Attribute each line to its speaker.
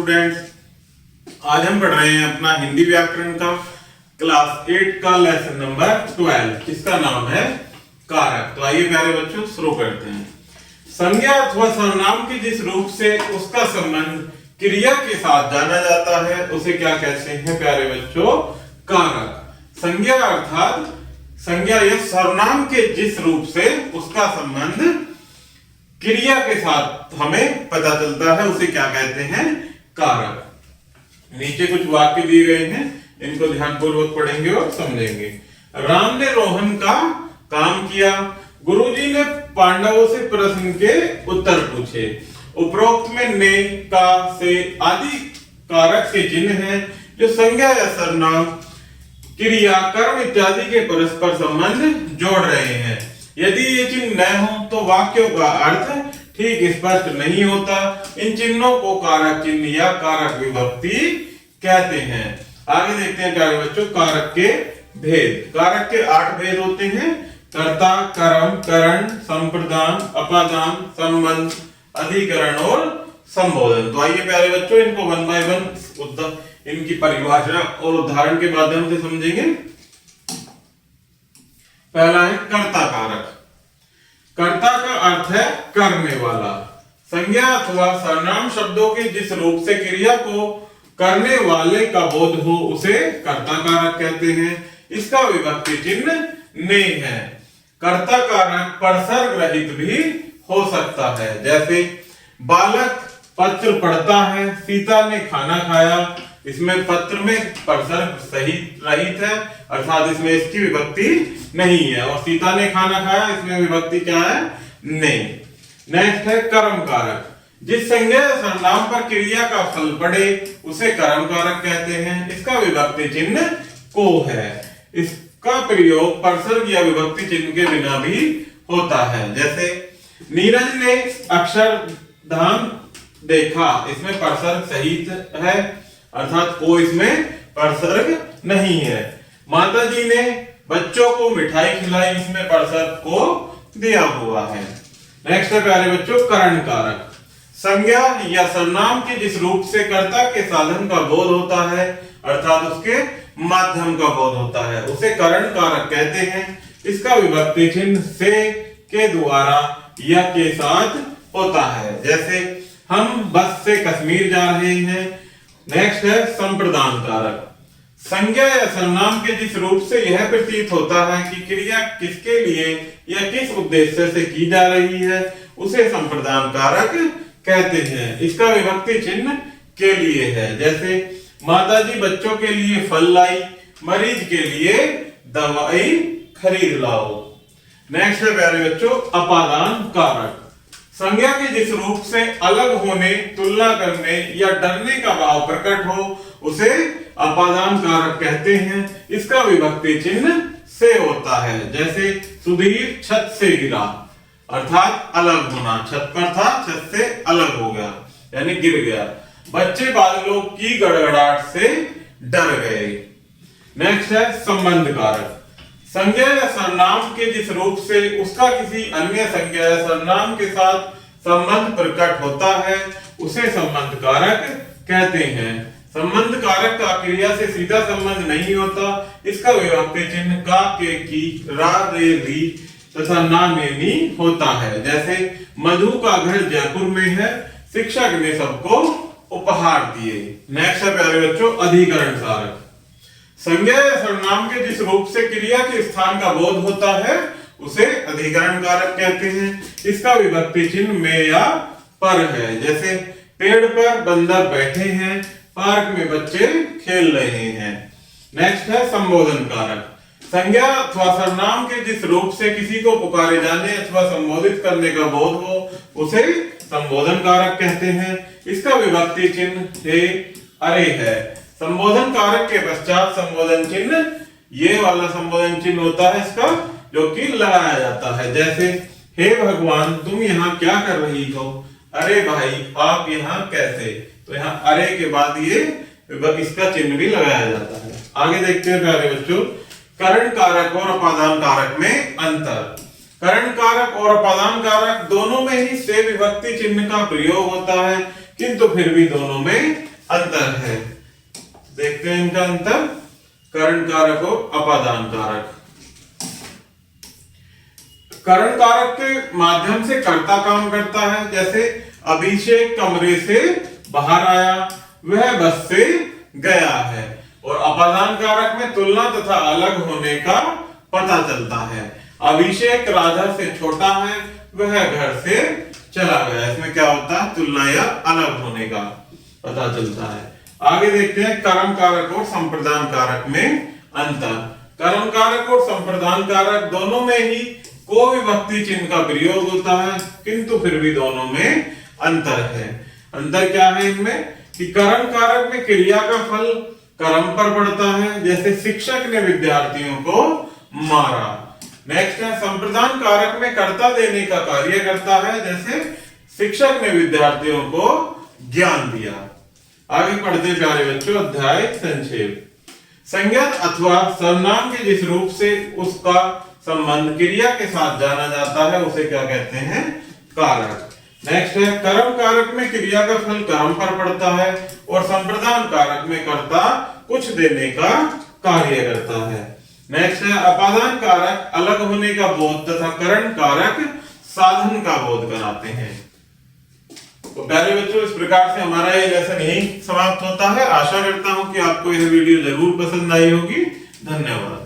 Speaker 1: Students, आज हम पढ़ रहे हैं अपना हिंदी व्याकरण का क्लास 8 का लेसन नंबर 12 जिसका नाम है कारक। तो आइए प्यारे बच्चों शुरू करते हैं। संज्ञा अथवा सर्वनाम के जिस रूप से उसका संबंध क्रिया के साथ जाना जाता है उसे क्या कहते हैं प्यारे बच्चों? कारक। संज्ञा अर्थात संज्ञा या सर्वनाम के जिस रूप से उसका संबंध क्रिया के साथ हमें पता चलता है उसे क्या कहते हैं? कारक। नीचे कुछ वाक्य दिए गए हैं, इनको ध्यानपूर्वक पढ़ेंगे और समझेंगे। राम ने रोहन का काम किया। गुरुजी ने पांडवों से प्रश्न के उत्तर पूछे। उपरोक्त में ने, का, से आदि कारक के चिन्ह हैं जो संज्ञा या सर्वनाम, क्रिया, कर्म इत्यादि के परस्पर संबंध जोड़ रहे हैं। यदि ये चिन्ह न हो तो वाक्यों का अर्थ ठीक स्पष्ट नहीं होता। इन चिन्हों को कारक चिन्ह या कारक विभक्ति कहते हैं। आगे देखते हैं प्यारे बच्चों कारक के भेद। कारक के 8 भेद होते हैं: कर्ता, कर्म, करण, संप्रदान, अपादान, संबंध, अधिकरण और संबोधन। तो आइए प्यारे बच्चों इनको 1 बाय 1 इनकी परिभाषा और उदाहरण के माध्यम से समझेंगे। पहला है कर्ता कारक। कर्ता का अर्थ है करने वाला। संज्ञा अथवा सर्वनाम शब्दों के जिस रूप से क्रिया को करने वाले का बोध हो उसे कर्ता कारक कहते हैं। इसका विभक्ति चिन्ह ने है। कर्ता कारक परसर्ग रहित भी हो सकता है, जैसे बालक पत्र पढ़ता है, सीता ने खाना खाया। इसमें पत्र में परसर्ग सहित रहित है अर्थात इसमें इसकी विभक्ति नहीं है, और सीता ने खाना खाया इसमें विभक्ति क्या है? नहीं। नेक्स्ट है कर्म कारक। जिस संज्ञा सर्वनाम पर क्रिया का फल पड़े उसे कर्म कारक कहते हैं। इसका विभक्ति चिन्ह को है। इसका प्रयोग परसर्ग या विभक्ति चिन्ह के बिना भी होता है, जैसे नीरज ने अक्षरधाम देखा। इसमें परसर्ग सहित है अर्थात को इसमें परसर्ग नहीं है। माताजी ने बच्चों को मिठाई खिलाई। इसमें परसर्ग को दिया हुआ है। नेक्स्ट है प्यारे बच्चों करण कारक। संज्ञा या सर्वनाम के जिस रूप से कर्ता के साधन का बोध होता है अर्थात उसके माध्यम का बोध होता है उसे करण कारक कहते हैं। इसका विभक्ति चिन्ह से, के द्वारा या के साथ होता है, जैसे हम बस से कश्मीर जा रहे हैं। नेक्स्ट है संप्रदान कारक। संज्ञा या सर्वनाम के जिस रूप से यह प्रतीत होता है कि क्रिया किसके लिए या किस उद्देश्य से की जा रही है उसे संप्रदान कारक कहते हैं। इसका विभक्ति चिन्ह के लिए है, जैसे माताजी बच्चों के लिए फल लाई, मरीज के लिए दवाई खरीद लाओ। नेक्स्ट है प्यारे बच्चों अपादान कारक। संज्ञा के जिस रूप से अलग होने, तुलना करने या डरने का भाव प्रकट हो उसे अपादान कारक कहते हैं। इसका विभक्ति चिन्ह से होता है, जैसे सुधीर छत से गिरा अर्थात अलग होना। छत पर था, छत से अलग हो गया यानी गिर गया। बच्चे बादलों की गड़गड़ाहट से डर गए। नेक्स्ट है संबंध कारक। संज्ञा या सर्वनाम के जिस रूप से उसका किसी अन्य संज्ञा या सर्वनाम के साथ संबंध प्रकट होता है उसे संबंध कारक कहते हैं। संबंध कारक का क्रिया से सीधा संबंध नहीं होता। इसका विभक्ति चिन्ह का, के, की, रा, रे, री तथा ना, ने, नी होता है, जैसे मधु का घर जयपुर में है, शिक्षक ने सबको उपहार दिए। नेक्स्ट है प्यारे बच्चों अधिकरण कारक। संज्ञा या सर्वनाम के जिस रूप से क्रिया के स्थान का बोध होता है उसे अधिकरण कारक कहते हैं। इसका विभक्ति चिन्ह में या पर है, जैसे पेड़ पर बंदर बैठे हैं, पार्क में बच्चे खेल रहे हैं। नेक्स्ट है संबोधन कारक। संज्ञा अथवा सर्वनाम के जिस रूप से किसी को पुकारे जाने अथवा संबोधित करने का बोध हो उसे संबोधन कारक कहते हैं। इसका विभक्ति चिन्ह हे, अरे है। संबोधन कारक के पश्चात संबोधन चिन्ह, ये वाला संबोधन चिन्ह होता है इसका जो कि लगाया जाता है, जैसे हे भगवान तुम यहाँ क्या कर रही हो? अरे भाई आप यहाँ कैसे? तो यहाँ अरे के बाद ये इसका चिन्ह भी लगाया जाता है। आगे देखते हैं प्यारे बच्चों करण कारक और अपादान कारक में अंतर। करण कारक और अपादान कारक दोनों में ही से विभक्ति चिन्ह का प्रयोग होता है, किंतु फिर भी दोनों में अंतर है। देखते हैं इनका अंतर, करण कारक और अपादान कारक। करण कारक के माध्यम से कर्ता काम करता है, जैसे अभिषेक कमरे से बाहर आया, वह बस से गया है। और अपादान कारक में तुलना तथा अलग होने का पता चलता है। अभिषेक राधा से छोटा है, वह घर से चला गया। इसमें क्या होता है, तुलना या अलग होने का पता चलता है। आगे देखते हैं कर्म कारक और संप्रदान कारक में अंतर। कर्म कारक और संप्रदान कारक दोनों में ही को विभक्ति चिन्ह का प्रयोग होता है, किंतु फिर भी दोनों में अंतर है। अंतर क्या है इनमें कि कर्म कारक में क्रिया का फल कर्म पर पड़ता है, जैसे शिक्षक ने विद्यार्थियों को मारा। नेक्स्ट है संप्रदान कारक में कर्ता देने का कार्य करता है, जैसे शिक्षक ने विद्यार्थियों को ज्ञान दिया। आगे पढ़ते प्यारे बच्चों, अध्याय संक्षेप। संज्ञक अथवा सर्वनाम के जिस रूप से उसका संबंध क्रिया के साथ जाना जाता है उसे क्या कहते हैं, कारक। नेक्स्ट है कर्म कारक में क्रिया का फल कर्म पर पड़ता है और संप्रदान कारक में कर्ता कुछ देने का कार्य करता है। नेक्स्ट है अपादान कारक अलग होने का बोध तथा करण कारक साधन का बोध कराते हैं। तो प्यारे बच्चों, इस प्रकार से हमारा ये लेसन यही समाप्त होता है। आशा करता हूं कि आपको यह वीडियो जरूर पसंद आई होगी। धन्यवाद।